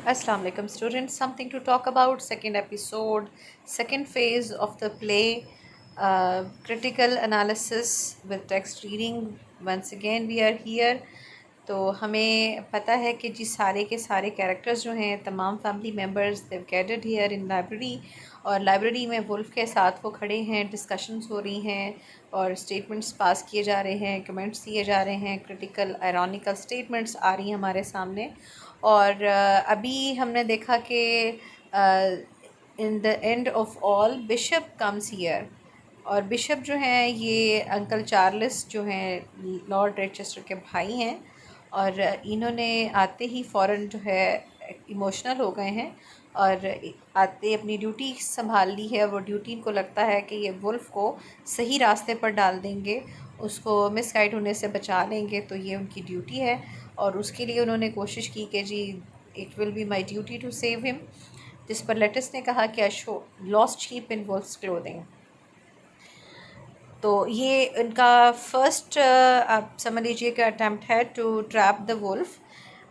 Assalamu alaikum students, something to talk about, second episode, second phase of the play, critical analysis with text reading. Once again we are here. तो हमें पता है कि जी सारे के सारे कैरेक्टर्स जो हैं तमाम family members they gathered here in library, और लाइब्रेरी में वुल्फ के साथ वो खड़े हैं, डिस्कशंस हो रही हैं और स्टेटमेंट्स पास किए जा रहे हैं, कमेंट्स दिए जा रहे हैं, क्रिटिकल आयरॉनिकल स्टेटमेंट्स आ रही हैं हमारे सामने। और अभी हमने देखा कि in the end of all bishop comes here, और बिशप जो हैं ये अंकल चार्ल्स जो हैं लॉर्ड रेचेस्टर के भाई हैं, और इन्होंने आते ही फ़ौरन जो है इमोशनल हो गए हैं और आते अपनी ड्यूटी संभाल ली है। वो ड्यूटी इनको लगता है कि ये वुल्फ को सही रास्ते पर डाल देंगे, उसको मिसगाइड होने से बचा लेंगे, तो ये उनकी ड्यूटी है। और उसके लिए उन्होंने कोशिश की कि जी it will be my duty to save him, जिस पर लेटिस ने कहा कि show lost sheep in wolf's clothing. तो ये उनका फर्स्ट आप समझ लीजिए कि अटैम्प्ट है टू ट्रैप द वुल्फ,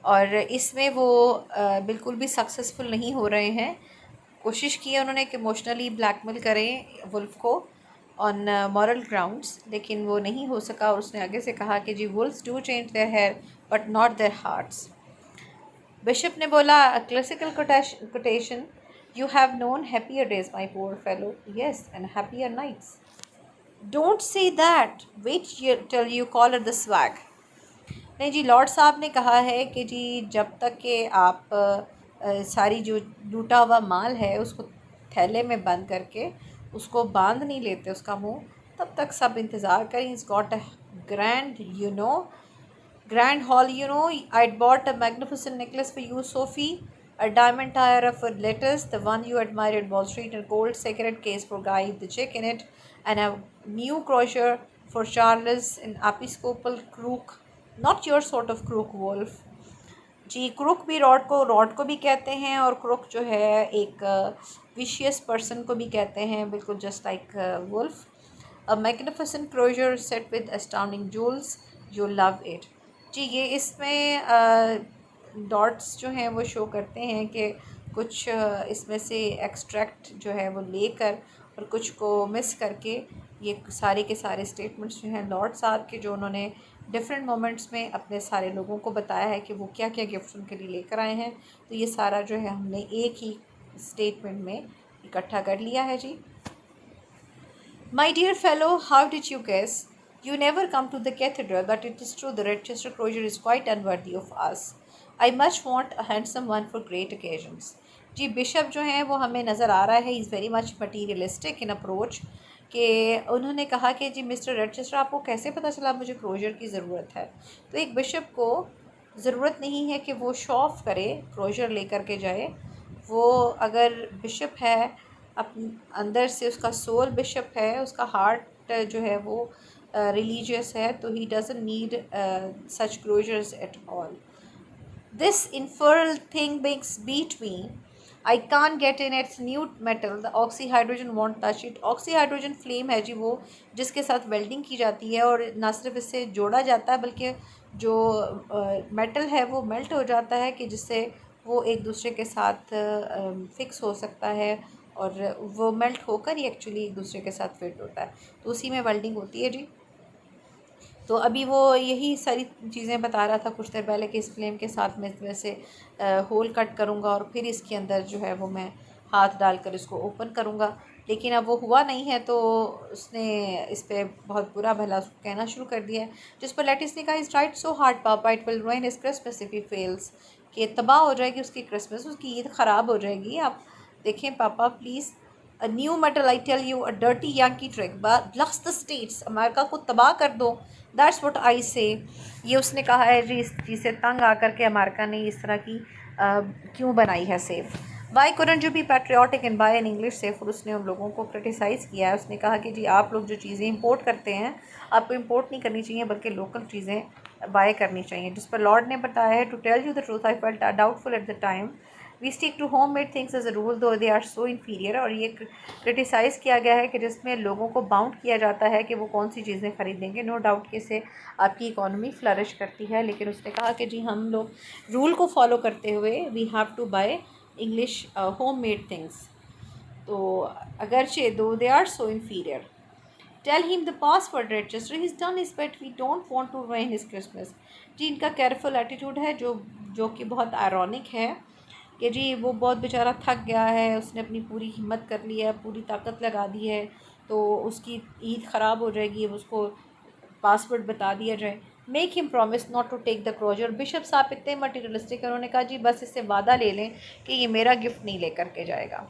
और इसमें वो बिल्कुल भी सक्सेसफुल नहीं हो रहे हैं। कोशिश की है उन्होंने कि इमोशनली ब्लैकमेल करें वुल्फ को ऑन मॉरल ग्राउंड्स, लेकिन वो नहीं हो सका। और उसने आगे से कहा कि जी wolves do change their hair but not their hearts. Bishop ने बोला classical quotation, you have known happier days my poor fellow, yes and happier nights. Don't say that, wait till you call it the swag. नहीं जी, Lord साहब ने कहा है कि जी जब तक कि आप सारी जो लूटा हुआ माल है उसको थैले में बंद करके उसको बांध नहीं लेते उसका मुंह, तब तक सब इंतज़ार करें। Is got a grand grand haul, I'd bought a magnificent necklace for you, Sophie, a diamond tiara for letters, the one you admired in Wall Street, a gold cigarette case for Guy the chick in it, and a new crochet for Charles, an episcopal crook, not your sort of crook, Wolf. जी crook भी rod को भी कहते हैं, और crook जो है एक विशियस पर्सन को भी कहते हैं, बिल्कुल just like wolf. A magnificent crozier set with astounding jewels, you love it. जी ये इसमें डॉट्स जो हैं वो शो करते हैं कि कुछ इसमें से एक्सट्रैक्ट जो है वो लेकर और कुछ को मिस करके ये सारे के सारे स्टेटमेंट्स जो हैं लॉर्ड साहब के, जो उन्होंने डिफरेंट मोमेंट्स में अपने सारे लोगों को बताया है कि वो क्या क्या गिफ्ट उनके लिए लेकर आए हैं, तो ये सारा जो है हमने एक ही स्टेटमेंट में इकट्ठा कर लिया है जी। My dear fellow, how did you guess? You never come to the cathedral, but it is true the Rochester closure is quite unworthy of us. I much want a handsome one for great occasions. जी bishop जो हैं वो हमें नज़र आ रहा है, is very much materialistic in approach, कि उन्होंने कहा कि जी मिस्टर रेडचेस्टर आपको कैसे पता चला मुझे क्लोजर की ज़रूरत है। तो एक बिशप को ज़रूरत नहीं है कि वो शो ऑफ करे, क्लोजर लेकर के जाए। वो अगर बिशप है, अप अंदर से उसका सोल बिशप है, उसका हार्ट जो है वो रिलीजियस है, तो he doesn't need such closures at all. This infernal thing makes beat me. I can't get in its new metal. The oxyhydrogen won't touch it. Oxyhydrogen flame है जी वो, जिसके साथ वेल्डिंग की जाती है, और ना सिर्फ इससे जोड़ा जाता है बल्कि जो मेटल है वो मेल्ट हो जाता है, कि जिससे वो एक दूसरे के साथ फिक्स हो सकता है, और वो मेल्ट होकर ही एक्चुअली एक दूसरे के साथ फिट होता है, तो उसी में वेल्डिंग होती है जी। तो अभी वो यही सारी चीज़ें बता रहा था कुछ देर पहले कि इस फ्लेम के साथ मैं वैसे होल कट करूँगा और फिर इसके अंदर जो है वो मैं हाथ डालकर इसको ओपन करूँगा, लेकिन अब वो हुआ नहीं है, तो उसने इस पर बहुत बुरा भला कहना शुरू कर दिया है। जिस पर लेटिस ने कहा, इज़ ट्राइड सो हार्ड पापा, it will ruin his Christmas if he fails, कि तबाह हो जाएगी उसकी क्रिसमस, उसकी ईद ख़राब हो जाएगी। आप देखें पापा please, a new metal I tell you, a dirty Yankee trick, blocks the States, America को तबाह कर दो, दैट्स व्हाट आई से। ये उसने कहा है जी, इस चीज़ से तंग आकर के अमेरिका ने इस तरह की क्यों बनाई है safe. Why couldn't you be patriotic and buy an English safe, और उसने उन लोगों को क्रिटिसाइज़ किया है। उसने कहा कि जी आप लोग जो चीज़ें इंपोर्ट करते हैं, आपको इंपोर्ट नहीं करनी चाहिए बल्कि लोकल चीज़ें बाय करनी चाहिए। जिस पर लॉर्ड ने बताया है, to tell you the truth I felt doubtful at the time we stick to home made things as a rule though they are so inferior. और ये क्रिटिसाइज़ किया गया है कि जिसमें लोगों को बाउंड किया जाता है कि वो कौन सी चीज़ें ख़रीदेंगे। नो डाउट कि इससे आपकी इकॉनमी फ्लरिश करती है, लेकिन उसने कहा कि जी हम लोग रूल को फॉलो करते हुए we have to buy English home made things. तो अगरचे though they are so inferior, tell him the password register he is done is but we don't want to ruin his Christmas. जी इनका careful attitude है जो कि बहुत ironic है कि जी वो बहुत बेचारा थक गया है, उसने अपनी पूरी हिम्मत कर ली है, पूरी ताकत लगा दी है, तो उसकी ईद ख़राब हो जाएगी, उसको पासवर्ड बता दिया जाए। Make him promise not to take the crozier. Bishop साहब इतने मटीरियलिस्टिक है, उन्होंने कहा जी बस इससे वादा ले लें कि ये मेरा गिफ्ट नहीं लेकर के जाएगा।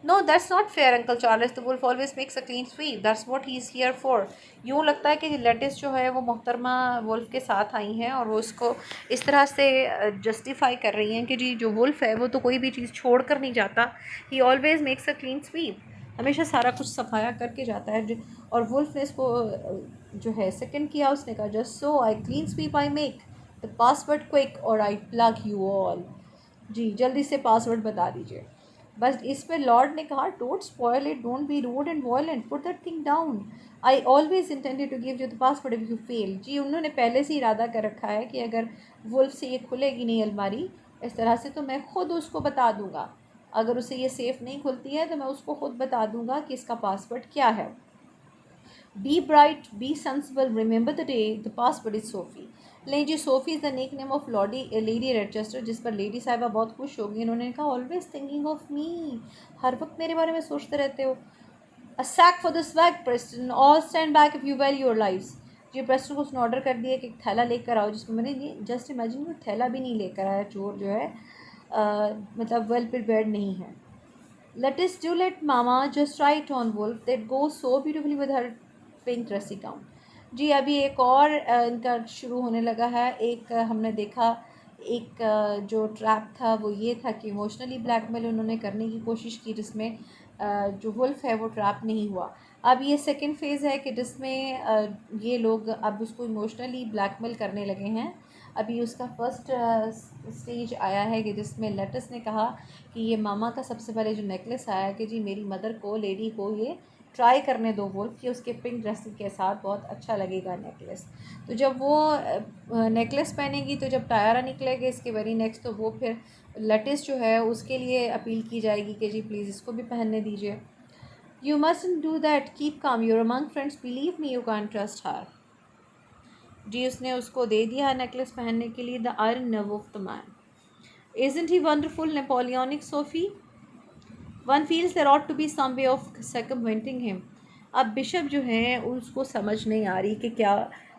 No that's not fair uncle Charles, the Wolf always makes a clean sweep, that's what he is here for. यूँ लगता है कि लेटिस जो है वो मोहतरमा वुल्फ के साथ आई हैं और वो उसको इस तरह से जस्टिफाई कर रही हैं कि जी जो वुल्फ है वो तो कोई भी चीज़ छोड़ कर नहीं जाता, ही always makes a clean SVEEP, हमेशा सारा कुछ सफाया करके जाता है। और वुल्फ ने इसको जो है सेकंड किया, उसने कहा just so I clean sweep I make the password quick और आई प्लग यू ऑल। जी जल्दी से पासवर्ड बता दीजिए। बस इस पर लॉर्ड ने कहा don't spoil it, don't be rude and violent, put that thing down, I always intended to give you the password if you fail. जी उन्होंने पहले से इरादा कर रखा है कि अगर वुल्फ से ये खुलेगी नहीं अलमारी इस तरह से तो मैं ख़ुद उसको बता दूंगा, अगर उसे ये सेफ़ नहीं खुलती है तो मैं उसको ख़ुद बता दूंगा कि इसका पासवर्ड क्या है। Be bright, be sensible, remember the day, the password is Sophie. नहीं जी Sophie is the nickname of lady Rochester, जिस पर लेडी साहिबा बहुत खुश होगी। उन्होंने कहा ऑलवेज थिंकिंग ऑफ मी, हर वक्त मेरे बारे में सोचते रहते हो। A sack for the swag Preston, all stand back if you value your lives. जी प्रेस्टन को उसने ऑर्डर कर दिया कि एक थैला लेकर आओ, जिसमें मैंने जस्ट इमेजिन वो थैला भी नहीं लेकर आया चोर जो है, मतलब वेल प्रिपेयर्ड नहीं है। Let us do let Mama just right on Wolf that goes so beautifully with her pink dressy gown। जी अभी एक और इनका शुरू होने लगा है। एक हमने देखा एक जो ट्रैप था वो ये था कि इमोशनली ब्लैकमेल उन्होंने करने की कोशिश की, जिसमें जो वुल्फ है वो ट्रैप नहीं हुआ। अब ये सेकंड फेज़ है कि जिसमें ये लोग अब उसको इमोशनली ब्लैकमेल करने लगे हैं। अभी उसका फर्स्ट स्टेज आया है कि जिसमें लेटिस ने कहा कि ये मामा का सबसे पहले जो नेकलेस आया कि जी मेरी मदर को, लेडी को ये ट्राई करने दो वुल्फ, कि उसके पिंक ड्रेस के साथ बहुत अच्छा लगेगा नेकलेस। तो जब वो नेकलेस पहनेगी तो जब टायरा निकलेगा इसके वेरी नेक्स्ट, तो वो फिर लेटिस जो है उसके लिए अपील की जाएगी कि जी प्लीज़ इसको भी पहनने दीजिए। You mustn't do that, keep calm, you're among friends, believe me you can trust her. जी उसने उसको दे दिया नेकलेस पहनने के लिए। The iron nerve of the man, isn't he wonderful, Napoleonic Sophie? One feels there ought to be some way of circumventing him। अब bishop जो है उसको समझ नहीं आ रही कि क्या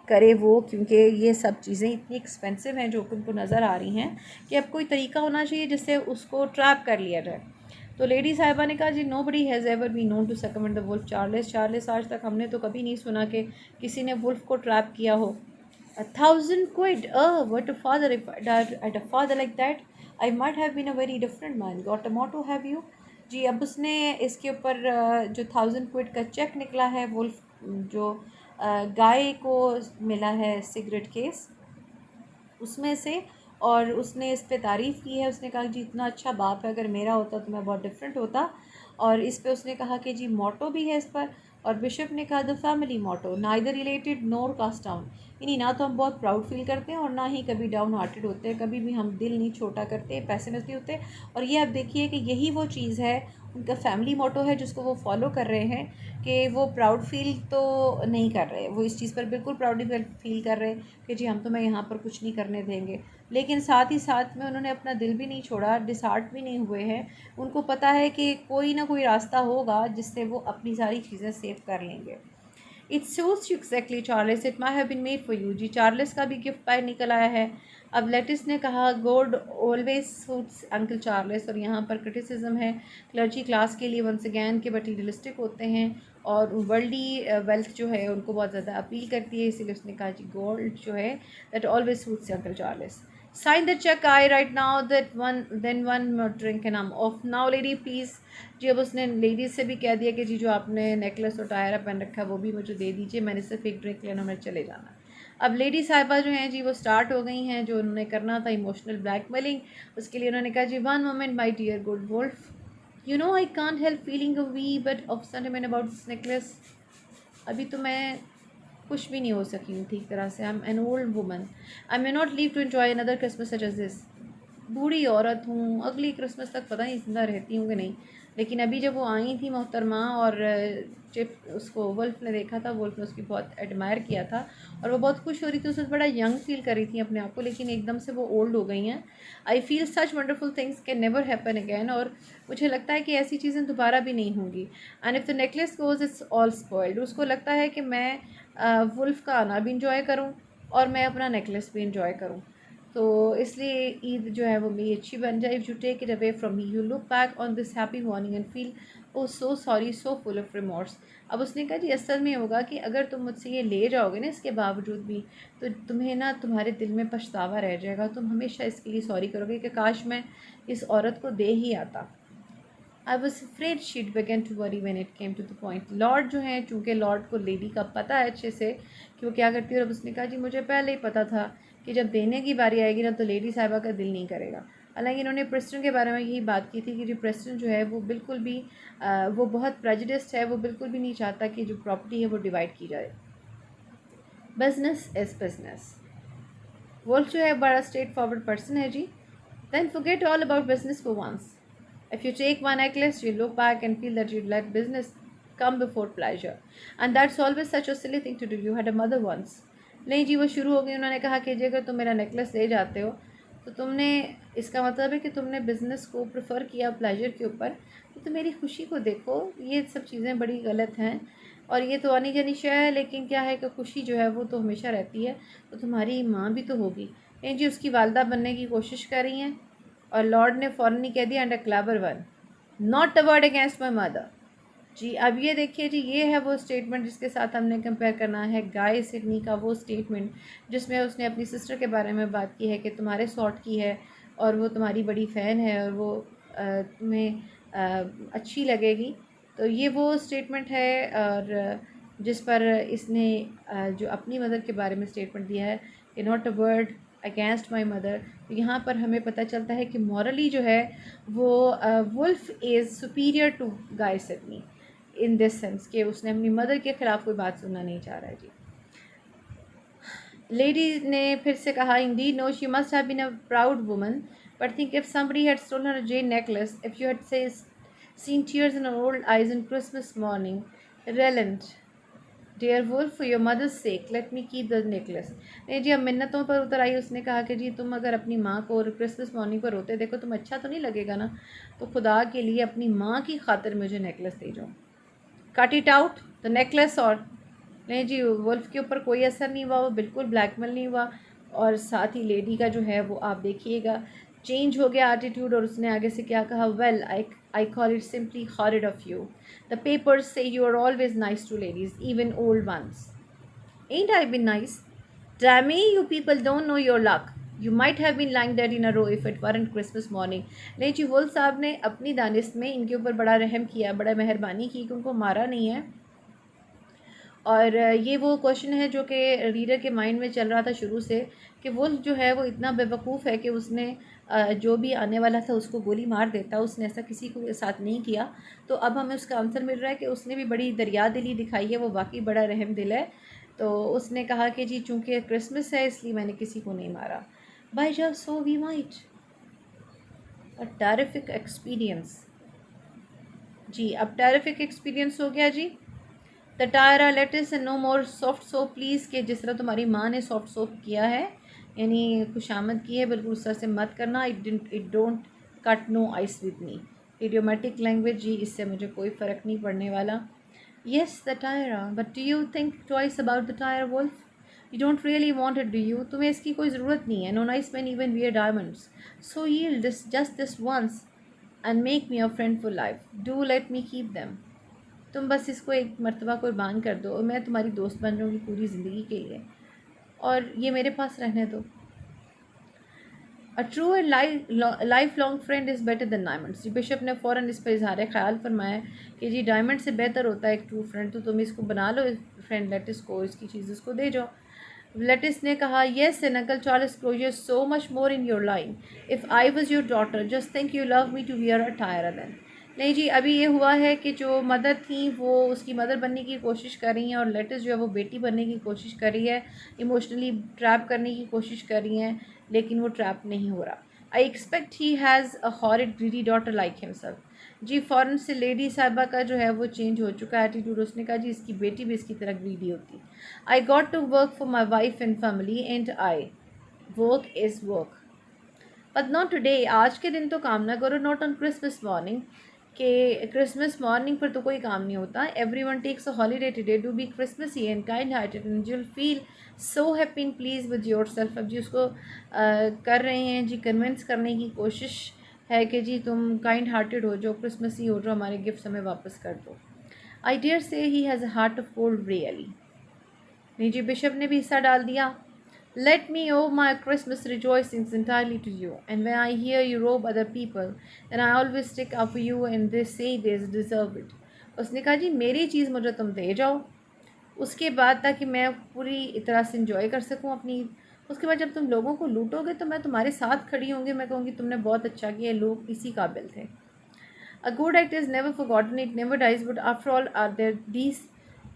करे वो, क्योंकि ये सब चीज़ें इतनी एक्सपेंसिव हैं जो उनको नज़र आ रही हैं कि अब कोई तरीका होना चाहिए जिससे उसको ट्रैप कर लिया जाए। तो लेडी साहिबा ने कहा जी nobody has ever be known to circumvent the wolf Charles. Charles आज तक हमने तो कभी नहीं सुना कि किसी ने वुल्फ को ट्रैप किया हो। 1,000 quid, what a father, if I had a father like that I might have been a very different man। got a motto have you। जी अब उसने इसके ऊपर जो 1,000 क्विड का चेक निकला है वुल्फ जो गाय को मिला है सिगरेट केस उसमें से, और उसने इस पे तारीफ़ की है। उसने कहा जी इतना अच्छा बाप है, अगर मेरा होता तो मैं बहुत डिफरेंट होता। और इस पे उसने कहा कि जी मोटो भी है इस पर, और बिशप ने कहा the family motto, neither related nor cast down, यानी ना तो हम बहुत प्राउड फील करते हैं और ना ही कभी डाउन हार्टेड होते हैं, कभी भी हम दिल नहीं छोटा करते, पैसे नहीं होते। और ये आप देखिए कि यही वो चीज़ है, उनका फैमिली मोटो है जिसको वो फॉलो कर रहे हैं कि वो प्राउड फील तो नहीं कर रहे, वो इस चीज़ पर बिल्कुल प्राउड फील कर रहे हैं कि जी हम तो मैं यहाँ पर कुछ नहीं करने देंगे, लेकिन साथ ही साथ में उन्होंने अपना दिल भी नहीं छोड़ा, डिसहार्ट भी नहीं हुए हैं। उनको पता है कि कोई ना कोई रास्ता होगा जिससे वो अपनी सारी चीज़ें सेव कर लेंगे। It suits you exactly Charles, it may have been made for you. जी चार्ल्स का भी गिफ्ट बाहर निकल आया है। अब लेटिस ने कहा God always suits uncle Charles, और यहाँ पर क्रिटिसिज्म है क्लर्जी क्लास के लिए वंस अगैन के मटीरियलिस्टिक होते हैं और वर्ल्डी वेल्थ जो है उनको बहुत ज़्यादा अपील करती है, इसीलिए उसने कहा जी गोल्ड जो है that always suits uncle Charles. Sign the cheque I write now that one then one drink an arm off now lady please. जी अब उसने लेडीज़ से भी कह दिया कि जी जो आपने नेकलेस और टायरा पहन रखा है वो भी मुझे दे दीजिए, मैंने सिर्फ एक ड्रिंक लेना, मैं चले जाना। अब लेडी साहिबा जो हैं जी वो स्टार्ट हो गई हैं, जो उन्होंने करना था इमोशनल ब्लैकमेलिंग। उसके लिए उन्होंने कहा जी, one moment my dear good wolf, you know I can't help feeling a we but of sentiment about this necklace. अभी तो मैं खुश भी नहीं हो सकी हूँ ठीक तरह से। I am an old woman, I may not live to enjoy another Christmas such as this. बूढ़ी औरत हूँ, अगली क्रिसमस तक पता नहीं ज़िंदा रहती हूँ कि नहीं। लेकिन अभी जब वो आई थी मोहतरमा, और जब उसको वुल्फ ने देखा था, वुल्फ ने उसकी बहुत एडमायर किया था और वो बहुत खुश हो रही थी, उसमें बड़ा यंग फील कर रही थी अपने आप को, लेकिन एकदम से वो ओल्ड हो गई हैं। I feel such wonderful things can never happen again, और मुझे लगता है कि ऐसी चीज़ें दोबारा भी नहीं होंगी। And if the necklace goes it's all spoiled. उसको लगता है कि मैं वुल्फ का आना भी इंजॉय करूँ और मैं अपना नेकलेस भी इंजॉय करूँ, तो इसलिए ईद जो है वो मेरी अच्छी बन जाए। If you take it away from me, you look back on this happy morning and feel oh so sorry, so full of remorse. अब उसने कहा जी, असल में होगा कि अगर तुम मुझसे ये ले जाओगे ना इसके बावजूद भी, तो तुम्हें ना तुम्हारे दिल में पछतावा रह जाएगा, तुम हमेशा इसके लिए सॉरी करोगे कि काश मैं इस औरत को दे ही आता। I was afraid she'd began to worry when it came to the point. Lord जो है, चूँकि लॉर्ड को लेडी का पता है अच्छे से कि वो क्या करती है, और अब उसने कहा जी मुझे पहले ही पता था कि जब देने की बारी आएगी ना तो लेडी साहिबा का दिल नहीं करेगा। हालांकि इन्होंने प्रेस्टन के बारे में यही बात की थी कि जो प्रेस्टन जो है वो बिल्कुल भी वो बहुत प्रेजुडिस्ड है, वो बिल्कुल भी नहीं चाहता कि जो प्रॉपर्टी है वो डिवाइड की जाए। Business is business. वुल्फ जो है बड़ा स्ट्रेट फॉरवर्ड पर्सन है जी। Then forget all about business for once. If you take one necklace, you look back and feel that you'd let business come before pleasure. And that's always such a silly thing to do. You had a mother once. नहीं जी, वो शुरू हो गई। उन्होंने कहा कि जी अगर तुम मेरा नेकलेस ले जाते हो तो तुमने, इसका मतलब है कि तुमने बिज़नेस को प्रेफर किया प्लेजर के ऊपर। तो मेरी खुशी को देखो, ये सब चीज़ें बड़ी गलत हैं और ये तो आनी जानी शय है, लेकिन क्या है कि खुशी जो है वो तो हमेशा रहती है। तो तुम्हारी माँ भी तो होगी। नहीं जी, उसकी वालदा बनने की कोशिश कर रही हैं। और लॉर्ड ने फ़ौरन ही कह दिया, and a clever one, not a word against my mother. जी अब ये देखिए जी, ये है वो स्टेटमेंट जिसके साथ हमने कंपेयर करना है गाय सिडनी का वो स्टेटमेंट जिसमें उसने अपनी सिस्टर के बारे में बात की है कि तुम्हारे सॉर्ट की है और वो तुम्हारी बड़ी फ़ैन है और वो तुम्हें अच्छी लगेगी। तो ये वो स्टेटमेंट है, और जिस पर इसने जो अपनी मदर के बारे में स्टेटमेंट दिया है कि not a word against my mother. तो यहाँ पर हमें पता चलता है कि मॉरली जो है वो Wolf is superior to Guy Sidney in this sense कि उसने अपनी मदर के ख़िलाफ़ कोई बात सुनना नहीं चाह रहा है जी। लेडी ने फिर से कहा, indeed no, she must have been a proud woman, but think if somebody had stolen her jade necklace, if you had see seen tears in her old eyes on Christmas morning, relent, dear wolf, for your mother's sake, let me keep the necklace. नहीं जी, अब मिन्नतों पर उतर आई। उसने कहा कि जी तुम अगर अपनी माँ को क्रिसमस मॉर्निंग पर रोते देखो तुम अच्छा तो नहीं लगेगा ना, तो खुदा के लिए अपनी माँ की खातिर मुझे नेकलेस दे जाओ। Cut it out the necklace. और नहीं जी, वुल्फ के ऊपर कोई असर नहीं हुआ, वो बिल्कुल ब्लैकमेल नहीं हुआ। और साथ ही लेडी का जो है वो आप देखिएगा चेंज हो गया एटीट्यूड, और उसने आगे से क्या कहा, well I call it simply horrid of you, the papers से you are always nice to ladies even old ones. Ain't I been nice? Damn me, you people don't know your luck. You might have been lying dead in a row if it weren't Christmas morning. नहीं जी, wolf साहब ने अपनी दानिश में इनके ऊपर बड़ा रहम किया, बड़ा मेहरबानी की कि उनको मारा नहीं है। और ये वो क्वेश्चन है जो कि रीडर के माइंड में चल रहा था शुरू से कि वुल्फ जो है वो इतना बेवकूफ़ है कि उसने जो भी आने वाला था उसको गोली मार देता। उसने ऐसा किसी को साथ नहीं किया। तो अब हमें उसका आंसर मिल रहा है कि उसने भी बड़ी दरिया दिली दिखाई है, वो वाकई बड़ा रहम दिल है। तो उसने कहा कि जी चूँकि क्रिसमस है इसलिए मैंने किसी को नहीं मारा। By jove so we might a terrific experience. जी अब टेरिफिक एक्सपीरियंस हो गया जी। The tiara Lettice and no more soft soap please, के जिस तरह तुम्हारी माँ ने सॉफ्ट सोप किया है यानी खुशामद की है, बिल्कुल उस तरह से मत करना। It don't cut no ice with me. Idiomatic language जी, इससे मुझे कोई फ़र्क नहीं पड़ने वाला। Yes the tiara, but do you think twice about the tiara Wolf? You don't really want it do you? तुम्हें इसकी कोई ज़रूरत नहीं है। No nice man even wear diamonds, so yield this just this once and make me a friend for life. Do let me keep them. तुम बस इसको एक मर्तबा कुर्बान कर दो और मैं तुम्हारी दोस्त बन जाऊँगी पूरी ज़िंदगी के लिए, और ये मेरे पास रहने दो। A true and lifelong friend is better than diamonds. जी बिशप ने फ़ौरन इस पर इजहार ख्याल फरमाया कि जी डायमंड से बेहतर होता है एक ट्रू फ्रेंड, तो तुम इसको बना लो फ्रेंड, लेट इसको इसकी चीज़ इसको दे जाओ। लेटिस ने कहा, yes and uncle Charles closer so much more in your line. If I was your daughter just think you love me to wear a tiara then. नहीं जी, अभी ये हुआ है कि जो मदर थी वो उसकी मदर बनने की कोशिश कर रही हैं और लेटिस जो है वो बेटी बनने की कोशिश कर रही है, इमोशनली ट्रैप करने की कोशिश कर रही हैं, लेकिन वो ट्रैप नहीं हो रहा। I expect he has a horrid greedy daughter like himself. जी फ़ौरन से लेडी साहिबा का जो है वो चेंज हो चुका है एटीट्यूड। उसने कहा जी इसकी बेटी भी इसकी तरह ग्रीडी होती। I got to work for my wife and family and I work is work but not today. आज के दिन तो काम ना करो, नॉट ऑन क्रिसमस मॉर्निंग। कि क्रिसमस मॉर्निंग पर तो कोई काम नहीं होता। Everyone takes a holiday today do be Christmas and kind hearted and you'll feel so happy and please with yourself. अब जी उसको कर रहे हैं जी, कन्विंस करने की कोशिश है कि जी तुम काइंड हार्टेड हो जाओ, क्रिसमस ही हो जाओ, हमारे गिफ्ट हमें वापस कर दो। I dare say he has a heart of gold really. नहीं जी, बिशप ने भी हिस्सा डाल दिया। Let me owe my Christmas rejoicings entirely to you, and when I hear you rob other people, then I always stick up for you and they say they deserve it. उसने कहा जी मेरी चीज़ मुझे तुम दे जाओ, उसके बाद ताकि मैं पूरी तरह से इंजॉय कर सकूं अपनी। उसके बाद जब तुम लोगों को लूटोगे तो मैं तुम्हारे साथ खड़ी होंगी, मैं कहूँगी तुमने बहुत अच्छा किया, लोग इसी काबिल थे। A good act is never forgotten, it never dies, but after all, are there these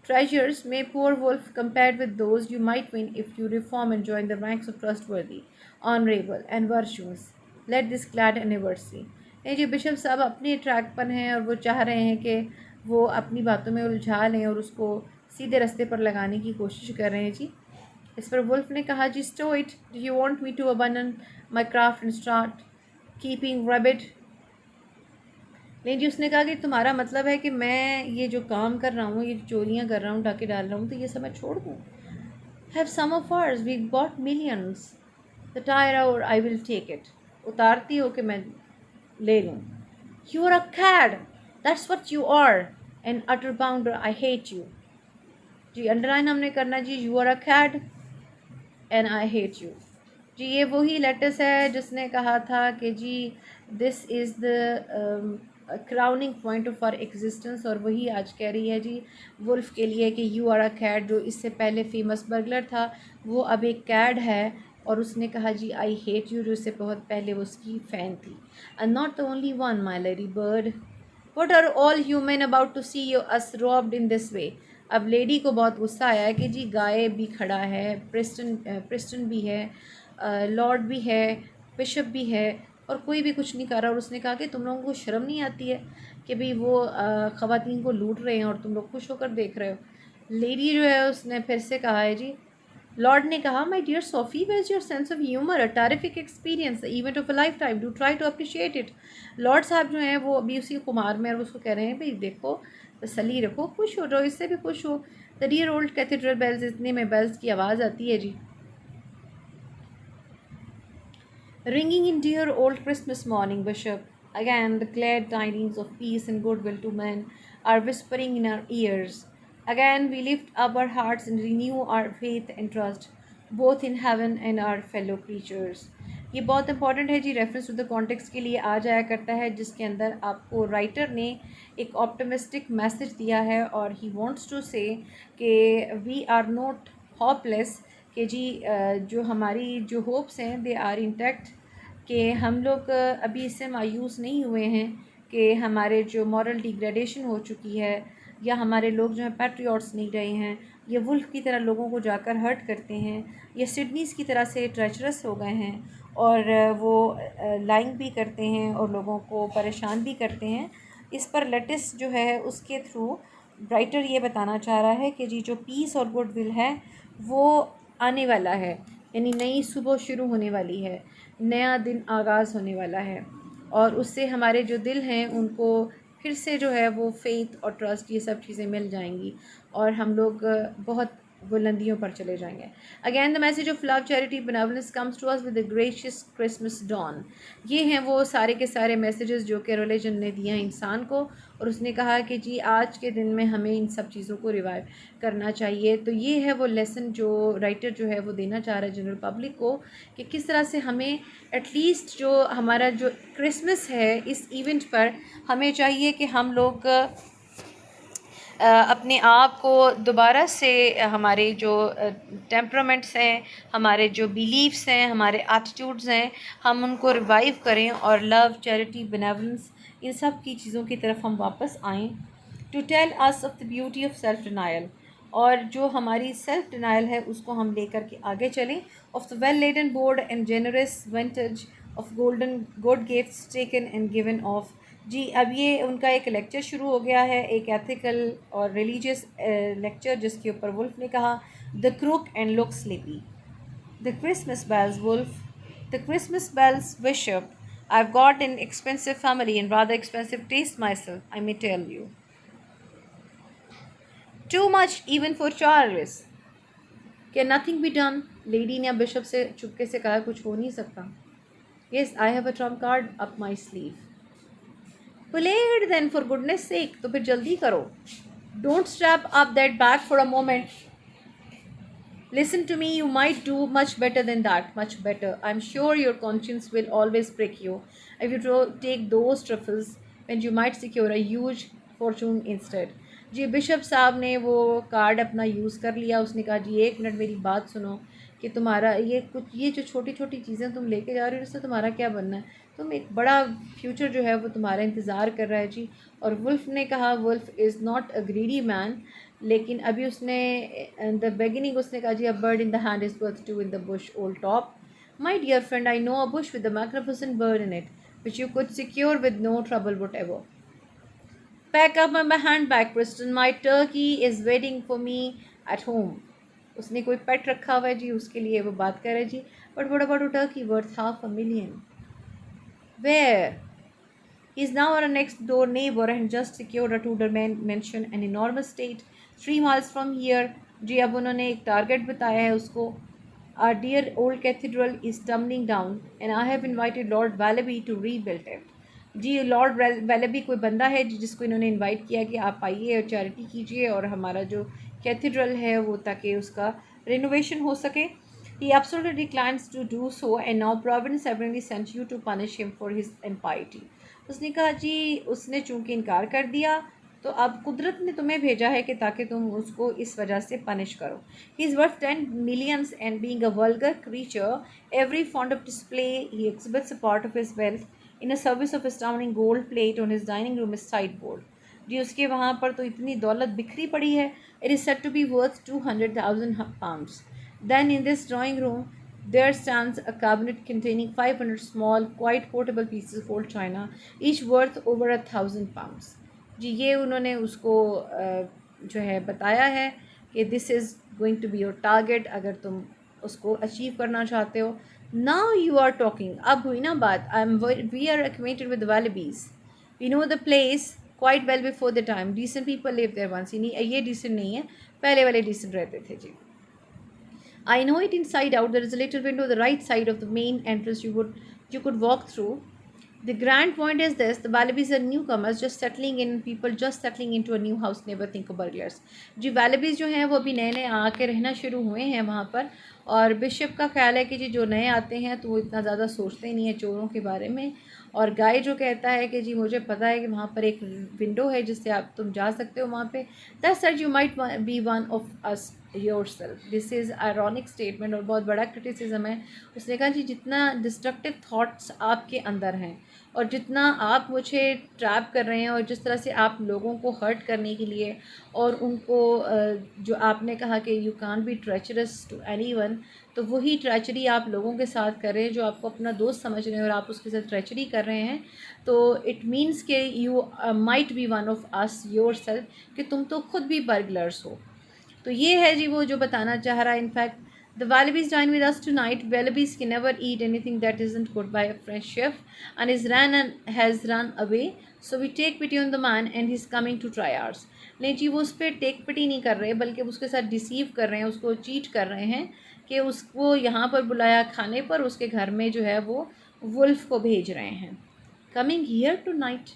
treasures, may poor wolf, compared with those you might win if you reform and join the ranks of trustworthy, honorable, and virtuous. Let this glad anniversary. नहीं जी, bishop साहब अपने track पर हैं और वो चाह रहे हैं कि वो अपनी बातों में उलझा लें और उसको सीधे रास्ते पर लगाने की कोशिश कर रहे हैं जी। इस पर वुल्फ ने कहा, जी stow it, do you want me to abandon my craft and start keeping rabbit. नहीं जी, उसने कहा कि तुम्हारा मतलब है कि मैं ये जो काम कर रहा हूँ, ये चोरियाँ कर रहा हूँ, डाके डाल रहा हूँ, तो ये सब मैं छोड़ दूँ। Have some of ours, we got millions, the tiara और आई विल टेक इट। उतारती हो कि मैं ले लूँ। You are a cad, that's what you are, an utter bounder, I hate you. जी अंडरलाइन हमने करना जी, you are a cad and I hate you. जी ये वही लेटस है जिसने कहा था कि जी this is the crowning point of our existence, और वही आज कह रही है जी वुल्फ के लिए कि यू आर अ कैड। जो इससे पहले फेमस बर्गलर था वो अब एक कैड है, और उसने कहा जी आई हेट यू, जो इससे बहुत पहले वो उसकी फ़ैन थी। And not the only one my lady bird, what are all human about to see you us robbed in this way. अब लेडी को बहुत गुस्सा आया है कि जी गाय भी खड़ा है, प्रिस्टन भी है, लॉर्ड भी है, बिशप भी है, और कोई भी कुछ नहीं कर रहा। और उसने कहा कि तुम लोगों को शर्म नहीं आती है कि भाई वो ख़वातीन को लूट रहे हैं और तुम लोग खुश होकर देख रहे हो। लेडी जो है उसने फिर से कहा है जी, लॉर्ड ने कहा, my dear Sophie, where is your sense of humour, a terrific experience, event of a lifetime, do try to appreciate it. Lord साहब जो हैं वो अभी उसी कुमार में, और उसको कह रहे हैं भाई देखो, तसल्ली रखो, खुश हो जाओ, इससे भी खुश हो। The dear old cathedral bells, इतने में बेल्स की आवाज़ आती है जी, ringing in dear old Christmas morning, Bishop. Again, the glad tidings of peace and goodwill to men are whispering in our ears. Again, we lift up our hearts and renew our faith and trust, both in heaven and our fellow creatures. ये बहुत important है जी, reference to the context के लिए आ जाया करता है, जिसके अंदर आपको राइटर ने एक ऑप्टिमिस्टिक मैसेज दिया है, और ही वांट्स टू से कि वी आर नॉट होपलेस, कि जी जो हमारी जो होप्स हैं दे आर इंटैक्ट, कि हम लोग अभी इससे मायूस नहीं हुए हैं कि हमारे जो मॉरल डिग्रेडेशन हो चुकी है, या हमारे लोग जो हैं पैट्रियट्स नहीं रहे हैं, ये वुल्फ की तरह लोगों को जाकर हर्ट करते हैं, ये सिडनीज़ की तरह से ट्रेचरस हो गए हैं, और वो लाइंग भी करते हैं और लोगों को परेशान भी करते हैं। इस पर लेटिस जो है उसके थ्रू राइटर ये बताना चाह रहा है कि जी जो पीस और गुडविल है वो आने वाला है, यानी नई सुबह शुरू होने वाली है, नया दिन आगाज़ होने वाला है, और उससे हमारे जो दिल हैं उनको फिर से जो है वो फेथ और ट्रस्ट, ये सब चीज़ें मिल जाएंगी, और हम लोग बहुत बुलंदियों पर चले जाएंगे। Again the message of love, charity, benevolence comes to us with the gracious Christmas dawn. ये हैं वो सारे के सारे मैसेजेस जो कि रिलीजन ने दिया इंसान को, और उसने कहा कि जी आज के दिन में हमें इन सब चीज़ों को रिवाइव करना चाहिए। तो ये है वो लेसन जो राइटर जो है वो देना चाह रहा है जनरल पब्लिक को, कि किस तरह से हमें एटलीस्ट जो हमारा जो क्रिसमस है इस इवेंट पर हमें चाहिए कि हम लोग अपने आप को दोबारा से हमारे जो टेम्परामेंट्स हैं, हमारे जो बिलीव्स हैं, हमारे एटीट्यूड्स हैं, हम उनको रिवाइव करें और लव, चैरिटी, बेनेवलेंस, इन सब की चीज़ों की तरफ हम वापस आएँ। To tell us of the beauty of self denial, और जो हमारी सेल्फ डिनायल है उसको हम लेकर के आगे चलें। Of the well laden board and generous vintage of golden good gifts taken and given of. जी अब ये उनका एक लेक्चर शुरू हो गया है, एक एथिकल और रिलीजियस लेक्चर, जिसके ऊपर वुल्फ ने कहा the crook and look sleepy, the Christmas bells Wolf, the Christmas bells bishop, I've got an expensive family and rather expensive taste myself, I may tell you. Too much even for Charles. Can nothing be done? Lady ने bishop से चुपके से कहा कुछ हो नहीं सकता. Yes, I have a trump card up my sleeve. Play it then for goodness sake. तो फिर जल्दी करो. Don't strap up that bag for a moment. Listen to me, you might do much better than that, much better. I'm sure your conscience will always prick you if you take those truffles when you might secure a huge fortune instead. जी bishop साहब ने वो card अपना use कर लिया. उसने कहा जी एक मिनट मेरी बात सुनो कि तुम्हारा ये जो छोटी छोटी चीज़ें तुम लेके जा रहे हो उससे तुम्हारा क्या बनना है. तुम एक बड़ा फ्यूचर जो है वो तुम्हारा इंतज़ार कर रहा है जी. और वुल्फ ने कहा Wolf is not a greedy man, लेकिन अभी उसने इन द बिगिनिंग उसने कहा जी a bird in the hand is worth two in the bush old top. My dear friend, I know a bush with the magnificent bird in it which you could secure with no trouble whatever. Pack up my handbag Preston, my turkey is waiting for me at home. उसने कोई पेट रखा हुआ है जी, उसके लिए वो बात कर रहे जी. But what about a turkey worth $500,000? Where? He is now our next door neighbor and just secured a Tudor mansion, an enormous estate 3 miles from here. जी अब उन्होंने एक टारगेट बताया है उसको. Our dear old cathedral is tumbling down and I have invited Lord Wallaby to rebuild it. जी Lord Wallaby कोई बंदा है जिसको इन्होंने इनवाइट किया कि आप आइए और चैरिटी कीजिए और हमारा जो कैथेड्रल है वो ताकि उसका रिनोवेशन हो सके. He absolutely declines to do so and now Providence apparently sent you to punish him for his impiety. उसने कहा जी उसने चूंकि इनकार कर दिया तो अब कुदरत ने तुम्हें भेजा है कि ताकि तुम उसको इस वजह से पनिश करो. He is worth 10 millions and being a vulgar creature, every fond of display, he exhibits a part of his wealth in a service of astounding gold plate on his dining room sideboard. जी उसके वहाँ पर तो इतनी दौलत बिखरी पड़ी है. It is said to be worth 200,000 pounds. Then in this drawing room there stands a cabinet containing 500 small, quite portable pieces of old china, each worth over 1,000 pounds. जी ये उन्होंने उसको जो है बताया है कि this is going to be your target अगर तुम उसको अचीव करना चाहते हो. Now you are talking. अब हुई ना बात. We are acquainted with the Wallabies. We know the place quite well before the time. Decent people live there once. ये decent नहीं है, पहले वाले decent रहते थे जी. I know it inside out. There is a little window on the right side of the main entrance you could walk through. The grand point is this: the Wallabies are newcomers, just settling in. People just settling into a new house never think of burglars. Ji Wallabies जो हैं वो अभी नए नए आके रहना शुरू हुए हैं वहाँ पर. और बिशप का ख्याल है कि जी जो नए आते हैं तो वो इतना ज़्यादा सोचते ही नहीं है चोरों के बारे में. और गाय जो कहता है कि जी मुझे पता है कि वहाँ पर एक विंडो है जिससे आप तुम जा सकते हो वहाँ पे. That said you might be one of us yourself. This is ironic statement और बहुत बड़ा क्रिटिसिज्म है. उसने कहा जी जितना डिस्ट्रक्टिव थाट्स आपके अंदर हैं और जितना आप मुझे ट्रैप कर रहे हैं और जिस तरह से आप लोगों को हर्ट करने के लिए और उनको जो आपने कहा कि you can't be treacherous to anyone, तो वही ट्रेचरी आप लोगों के साथ कर रहे हैं जो आपको अपना दोस्त समझ रहे हैं और आप उसके साथ ट्रेचरी कर रहे हैं. तो इट मीन्स के you might be one of us yourself, कि तुम तो खुद भी बर्गलर्स हो. तो ये है जी वो जो बताना चाह रहा है. In fact the Wallabies dine with us tonight. Wallabies can never eat anything that isn't cooked by a French chef and has run away. So we take pity on the man and he's coming to try ours. नहीं जी वो उस पर take पिटी नहीं कर रहे बल्कि उसके साथ डिसीव कर रहे हैं, उसको चीट कर रहे हैं कि उसको यहाँ पर बुलाया खाने पर, उसके घर में जो है वो वुल्फ को भेज रहे हैं. Coming here tonight.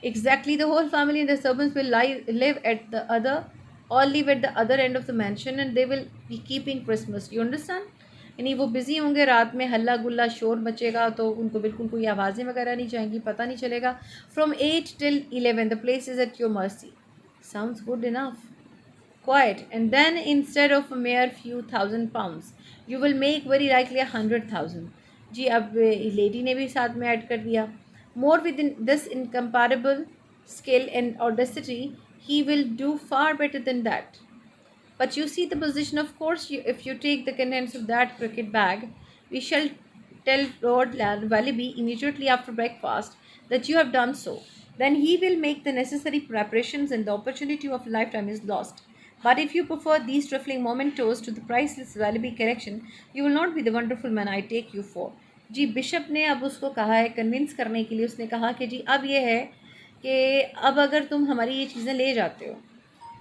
Exactly, the whole family and the servants will live at the other all live at the other end of the mansion and they will be keeping Christmas. You understand? यानी वो busy होंगे, रात में हल्ला गुल्ला शोर मचेगा तो उनको बिल्कुल कोई आवाज़ें वगैरह नहीं जाएंगी, पता नहीं चलेगा. From 8 till 11 the place is at your mercy. Sounds good enough. Quite. And then instead of a mere few thousand pounds, you will make very likely 100,000. जी अब लेडी ने भी साथ में ऐड कर दिया. More within this incomparable skill and audacity, he will do far better than that. But you see the position, of course, if you take the contents of that cricket bag, we shall tell Lord Wallaby immediately after breakfast that you have done so. Then he will make the necessary preparations and the opportunity of a lifetime is lost. But if you prefer these trifling mementos to the priceless Wallaby collection, you will not be the wonderful man I take you for. जी bishop ने अब उसको कहा है, convince करने के लिए उसने कहा कि जी अब ये है कि अब अगर तुम हमारी ये चीज़ें ले जाते हो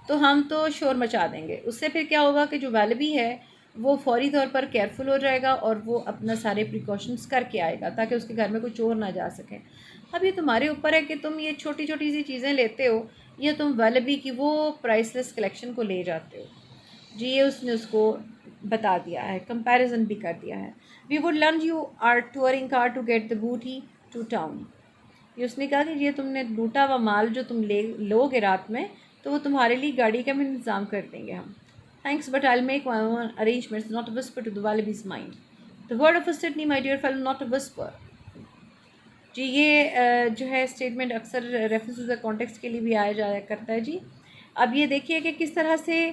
तो हम तो शोर मचा देंगे. उससे फिर क्या होगा कि जो वालबी है वो फौरी तौर पर केयरफुल हो जाएगा और वो अपना सारे प्रिकॉशंस करके आएगा ताकि उसके घर में कोई चोर ना जा सके. अब ये तुम्हारे ऊपर है कि तुम ये छोटी छोटी सी चीज़ें लेते हो या तुम वालबी की वो प्राइसलेस कलेक्शन को ले जाते हो. जी ये उसने उसको बता दिया है, कंपैरिजन भी कर दिया है. We would learn you are touring car to get the booty to town. ये उसने कहा कि ये तुमने लूटा हुआ माल जो तुम ले लोगे रात में तो वो तुम्हारे लिए गाड़ी का भी इंतज़ाम कर देंगे हम. Thanks but I will make my own arrangements not a whisper to the Wallaby's mind. The word of a Sidney my dear fellow not a whisper. जी ये जो है स्टेटमेंट अक्सर रेफरेंस टू द कॉन्टेक्स्ट के लिए भी आया जाया करता है. जी अब ये देखिए कि किस तरह से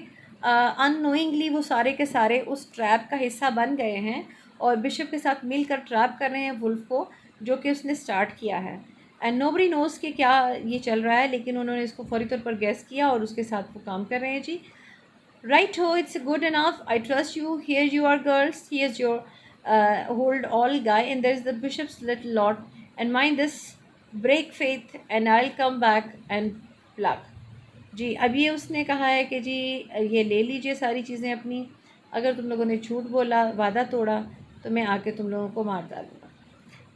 अननोइंगली वो सारे के सारे उस ट्रैप का हिस्सा बन गए हैं और बिशप के साथ मिलकर ट्रैप कर रहे हैं वुल्फ को जो कि उसने स्टार्ट किया है. एंड नोबडी नोज़ कि क्या ये चल रहा है लेकिन उन्होंने इसको फौरी तौर पर गैस किया और उसके साथ वो काम कर रहे हैं. जी राइट हो, it's good enough, I trust you, here you are girls, he is your hold all guy and there is the bishop's little lot and mind this, break faith and I'll come back and plug. जी अब ये उसने कहा है कि जी ये ले लीजिए सारी चीज़ें अपनी, अगर तुम लोगों ने झूठ बोला वादा तोड़ा तो मैं आके तुम लोगों को मार डालूँगा.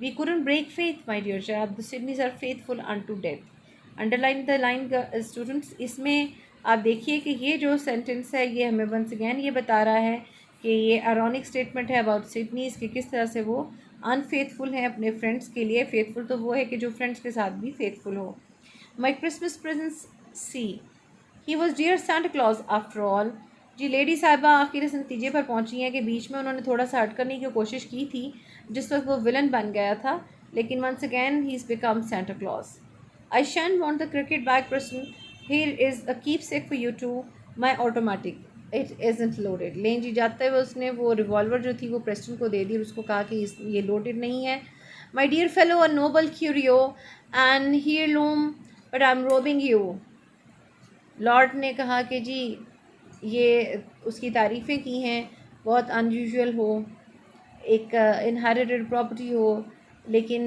We couldn't break faith my dear chap, the Sydneys are faithful unto death. Underline the line students. इसमें आप देखिए कि ये जो सेंटेंस है ये हमें वंस अगैन ये बता रहा है कि ये आयरॉनिक स्टेटमेंट है अबाउट सिडनीज़ कि किस तरह से वो अनफेथफुल हैं अपने फ्रेंड्स के लिए. फेथफुल तो वो है कि जो फ्रेंड्स के साथ भी फेथफुल हो. My Christmas presents see, he was dear Santa Claus after all. जी लेडी साहिबा आखिर इस नतीजे पर पहुंची हैं कि बीच में उन्होंने थोड़ा सा हट करने की कोशिश की थी जिस वक्त वो विलन बन गया था, लेकिन once again he is become Santa Claus. I shan't want the cricket bag Preston, here is a keepsake for you too, my automatic, it isn't loaded. लेन जी जाते हुए उसने वो रिवॉल्वर जो थी वो प्रेस्टन को दे दी और उसको कहा कि ये लोडेड नहीं है. My dear fellow a noble curio and here loom but I am robbing you. Lord ने कहा कि जी ये उसकी तारीफ़ें की हैं, बहुत अनयूजुअल हो, एक इनहेरिटेड प्रॉपर्टी हो, लेकिन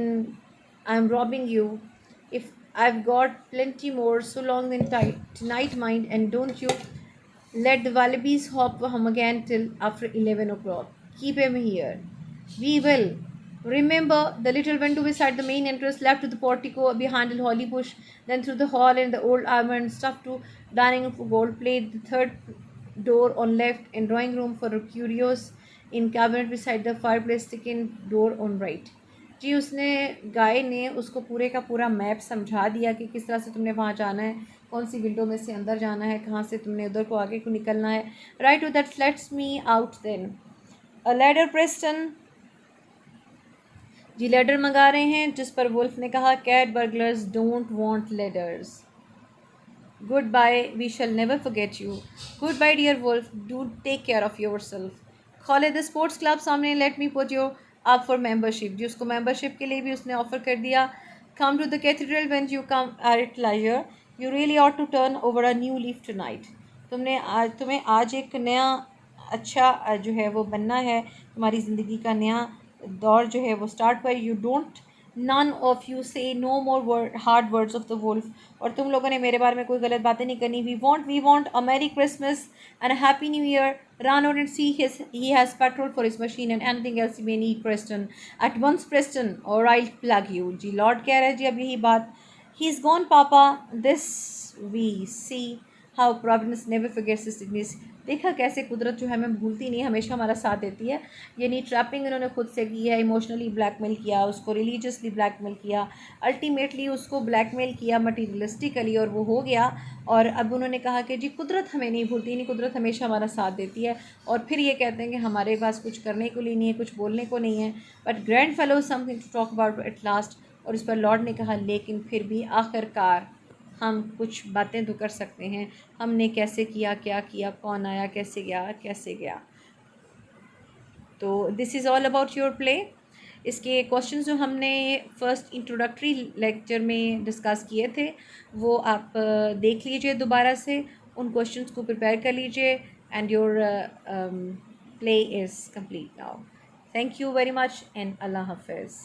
I am robbing you. If I have got plenty more so long in tonight mind and don't you let the wallabies hop home again till after 11 o'clock. Keep him here. We will. Remember the little window beside the main entrance, left to the portico behind the holly bush, then through the hall and the old armor and stuff to dining room for gold plate, the third door on left and drawing room for curios in cabinet beside the fireplace, second door on right. जी उसने गाय ने उसको पूरे का पूरा map समझा दिया कि किस तरह से तुमने वहाँ जाना है, कौन सी विंडो में से अंदर जाना है, कहाँ से तुमने उधर को आगे को निकलना है. Right to that lets me out then. A ladder Preston. जी लेडर मंगा रहे हैं जिस पर वुल्फ ने कहा cat burglars don't want ladders. Goodbye, we shall never forget you. Goodbye dear Wolf, do take care of yourself. Khalid sports club सामने, let me put your up for membership. जी उसको membership के लिए भी उसने offer कर दिया. Come to the cathedral when you come at leisure, you really ought to turn over a new leaf tonight. तुम्हें आज एक नया अच्छा जो है वो बनना है, तुम्हारी ज़िंदगी का नया दौर जो है वो स्टार्ट पर. You don't none of you say no more hard words of the Wolf. और तुम लोगों ने मेरे बारे में कोई गलत बातें नहीं करनी. We want a merry Christmas and a happy new year. Run out and see he has petrol for his machine and anything else you may need Preston at once Preston और आई प्लग यू. जी Lord कह रहे हैं जी अब यही बात. He is gone papa, this we see how providence never forgets the Sidneys. देखा कैसे कुदरत जो है हमें भूलती नहीं, हमेशा हमारा साथ देती है। यानी ट्रैपिंग इन्होंने खुद से की है, इमोशनली ब्लैकमेल किया, उसको रिलीजियसली ब्लैकमेल किया, अल्टीमेटली उसको ब्लैकमेल किया मटीरियलिस्टिकली, और वो हो गया। और अब उन्होंने कहा कि जी कुदरत हमें नहीं भूलती, नहीं कुदरत हमेशा हमारा साथ देती है। और फिर ये कहते हैं कि हमारे पास कुछ करने को लिए नहीं है, कुछ बोलने को नहीं है, but grand fellow something to talk about at last. और इस पर लॉर्ड ने कहा लेकिन फिर भी आखिरकार हम कुछ बातें तो कर सकते हैं, हमने कैसे किया, क्या किया, कौन आया, कैसे गया, कैसे गया। तो this is all about your play. इसके क्वेश्चंस जो हमने फर्स्ट इंट्रोडक्टरी लेक्चर में डिस्कस किए थे वो आप देख लीजिए दोबारा से, उन क्वेश्चंस को प्रिपेयर कर लीजिए, and your play is complete now. Thank you very much and Allah हाफिज़।